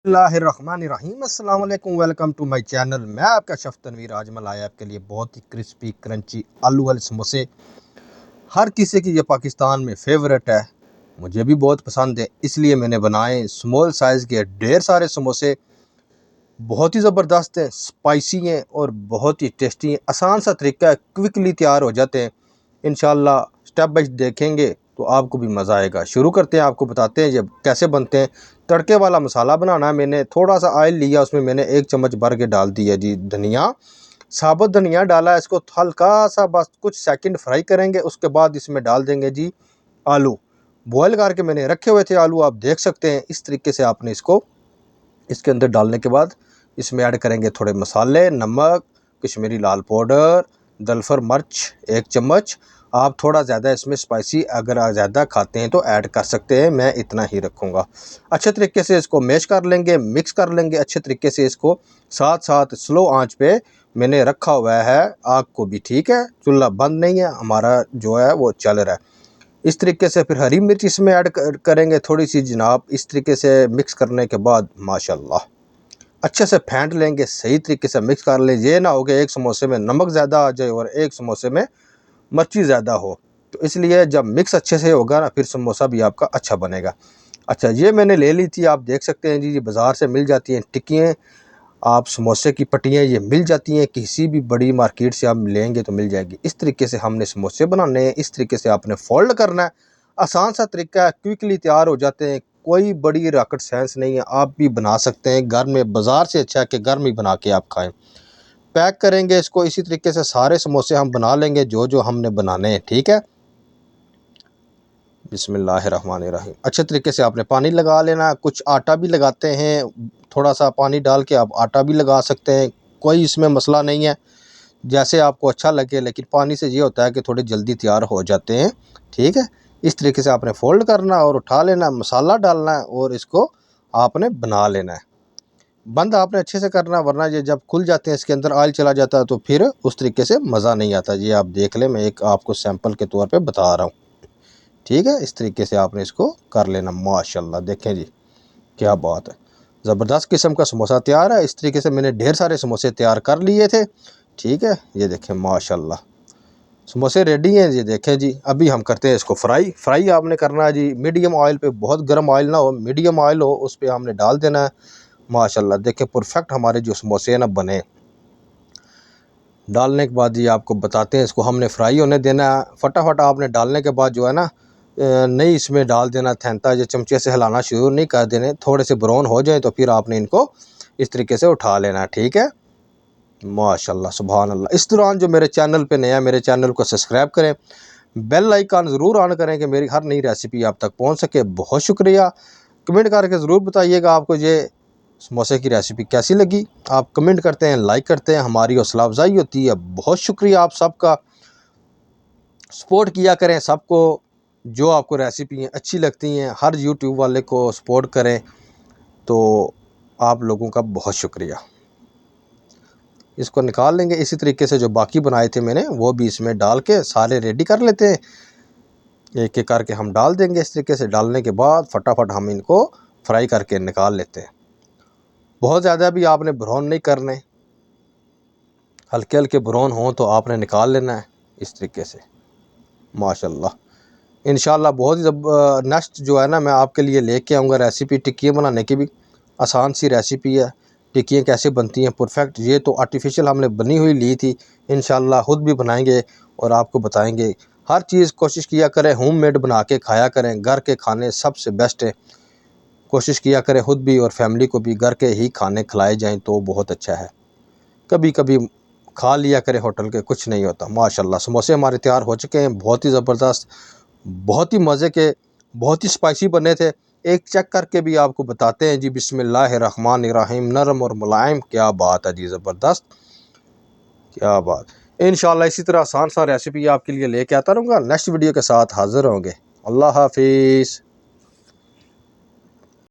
बिस्मिल्लाहिर्रहमानिर्रहीम अस्सलाम वालेकुम, वेलकम टू माय चैनल। मैं आपका शेफ़ तनवीर आज मैं लाया आपके लिए बहुत ही क्रिस्पी क्रंची आलू वाले समोसे। हर किसी की ये पाकिस्तान में फेवरेट है, मुझे भी बहुत पसंद है, इसलिए मैंने बनाए स्मॉल साइज़ के ढेर सारे समोसे। बहुत ही ज़बरदस्त है, स्पाइसी हैं और बहुत ही टेस्टी हैं। आसान सा तरीका है, क्विकली तैयार हो जाते हैं। इंशाल्लाह स्टेप बाय देखेंगे तो आपको भी मज़ा आएगा। शुरू करते हैं, आपको बताते हैं जब कैसे बनते हैं। तड़के वाला मसाला बनाना है। मैंने थोड़ा सा ऑयल लिया, उसमें मैंने 1 चम्मच भर के डाल दिया जी धनिया, साबुत धनिया डाला। इसको हल्का सा बस कुछ सेकंड फ्राई करेंगे, उसके बाद इसमें डाल देंगे जी आलू। बॉयल करके मैंने रखे हुए थे आलू, आप देख सकते हैं। इस तरीके से आपने इसको इसके अंदर डालने के बाद इसमें ऐड करेंगे थोड़े मसाले, नमक, कश्मीरी लाल पाउडर, दलफर मिर्च 1 चम्मच। आप थोड़ा ज़्यादा इसमें स्पाइसी अगर ज़्यादा खाते हैं तो ऐड कर सकते हैं, मैं इतना ही रखूँगा। अच्छे तरीके से इसको मैश कर लेंगे, मिक्स कर लेंगे अच्छे तरीके से इसको। साथ साथ स्लो आंच पे मैंने रखा हुआ है, आग को भी ठीक है, चूल्हा बंद नहीं है हमारा, जो है वो चल रहा है। इस तरीके से फिर हरी मिर्च इसमें ऐड करेंगे थोड़ी सी जनाब। इस तरीके से मिक्स करने के बाद माशाल्लाह अच्छे से फेंट लेंगे, सही तरीके से मिक्स कर लें। ये ना हो कि एक समोसे में नमक ज़्यादा आ जाए और एक समोसे में मिर्ची ज़्यादा हो। तो इसलिए जब मिक्स अच्छे से होगा ना, फिर समोसा भी आपका अच्छा बनेगा। अच्छा, ये मैंने ले ली थी, आप देख सकते हैं जी, ये बाज़ार से मिल जाती हैं टिक्कियाँ। आप समोसे की पट्टियाँ ये मिल जाती हैं, किसी भी बड़ी मार्केट से आप लेंगे तो मिल जाएगी। इस तरीके से हमने समोसे बनाने हैं, इस तरीके से आपने फोल्ड करना है। आसान सा तरीका है, क्विकली तैयार हो जाते हैं, कोई बड़ी रॉकेट साइंस नहीं है। आप भी बना सकते हैं घर में, बाज़ार से अच्छा है कि घर में बना के आप खाएं। पैक करेंगे इसको, इसी तरीके से सारे समोसे हम बना लेंगे जो जो हमने बनाने हैं, ठीक है। बिस्मिल्लाहिर्रहमानिर्रहीम। अच्छे तरीके से आपने पानी लगा लेना। कुछ आटा भी लगाते हैं, थोड़ा सा पानी डाल के आप आटा भी लगा सकते हैं, कोई इसमें मसला नहीं है, जैसे आपको अच्छा लगे। लेकिन पानी से ये होता है कि थोड़े जल्दी तैयार हो जाते हैं, ठीक है। इस तरीके से आपने फोल्ड करना और उठा लेना, मसाला डालना है और इसको आपने बना लेना है। बंद आपने अच्छे से करना, वरना ये जब खुल जाते हैं इसके अंदर ऑयल चला जाता है तो फिर उस तरीके से मज़ा नहीं आता। ये आप देख लें, मैं एक आपको सैंपल के तौर पे बता रहा हूँ, ठीक है। इस तरीके से आपने इसको कर लेना। माशाल्लाह देखें जी, क्या बात है, ज़बरदस्त किस्म का समोसा तैयार है। इस तरीके से मैंने ढेर सारे समोसे तैयार कर लिए थे, ठीक है। ये देखें माशाल्लाह समोसे रेडी हैं। ये देखें जी, अभी हम करते हैं इसको फ्राई आपने करना है जी मीडियम ऑयल पे, बहुत गर्म ऑयल ना हो, मीडियम ऑयल हो, उस पर हमने डाल देना है। माशाल्लाह देखें परफेक्ट हमारे जो समोसे हैं ना बने। डालने के बाद ये आपको बताते हैं, इसको हमने फ्राई होने देना है। फटाफट आपने डालने के बाद जो है ना, नहीं इसमें डाल देना थैंता, ये चमचे से हिलाना शुरू नहीं कर देने। थोड़े से ब्राउन हो जाए तो फिर आपने इनको इस तरीके से उठा लेना, ठीक है। माशाल्लाह सुभान अल्लाह। इस दौरान जो मेरे चैनल पे नया, मेरे चैनल को सब्सक्राइब करें, बेल आइकन ज़रूर ऑन करें कि मेरी हर नई रेसिपी आप तक पहुंच सके। बहुत शुक्रिया। कमेंट करके ज़रूर बताइएगा आपको ये समोसे की रेसिपी कैसी लगी। आप कमेंट करते हैं, लाइक करते हैं, हमारी हौसला अफजाई होती है। बहुत शुक्रिया आप सबका। सपोर्ट किया करें सबको, जो आपको रेसिपी अच्छी लगती हैं हर यूट्यूब वाले को सपोर्ट करें। तो आप लोगों का बहुत शुक्रिया। इसको निकाल लेंगे इसी तरीके से, जो बाकी बनाए थे मैंने वो भी इसमें डाल के सारे रेडी कर लेते हैं। एक एक करके हम डाल देंगे। इस तरीके से डालने के बाद फटाफट हम इनको फ्राई करके निकाल लेते हैं। बहुत ज़्यादा भी आपने ब्राउन नहीं करने, हल्के हल्के ब्राउन हों तो आपने निकाल लेना है इस तरीके से। माशाल्लाह इंशाल्लाह बहुत ही नेक्स्ट जो है ना, मैं आपके लिए लेके आऊँगा रेसिपी टिक्कियाँ बनाने की भी। आसान सी रेसिपी है, टिक्कियाँ कैसे बनती हैं परफेक्ट। ये तो आर्टिफिशियल हमने बनी हुई ली थी, इंशाल्लाह खुद भी बनाएंगे और आपको बताएंगे। हर चीज़ कोशिश किया करें होममेड बना के खाया करें, घर के खाने सबसे बेस्ट है। कोशिश किया करें खुद भी और फैमिली को भी घर के ही खाने खिलाए जाएँ तो बहुत अच्छा है। कभी कभी खा लिया करें होटल के, कुछ नहीं होता। माशाल्लाह समोसे हमारे तैयार हो चुके हैं, बहुत ही ज़बरदस्त, बहुत ही मज़े के, बहुत ही स्पाइसी बने थे। एक चेक करके भी आपको बताते हैं जी। बिस्मिल्लाहिर्रहमानिर्रहीम, नरम और मुलायम, क्या बात है जी, ज़बरदस्त, क्या बात। इंशाल्लाह इसी तरह आसान सा रेसिपी आपके लिए लेके आता रहूँगा। नेक्स्ट वीडियो के साथ हाज़िर होंगे। अल्लाह हाफिज़।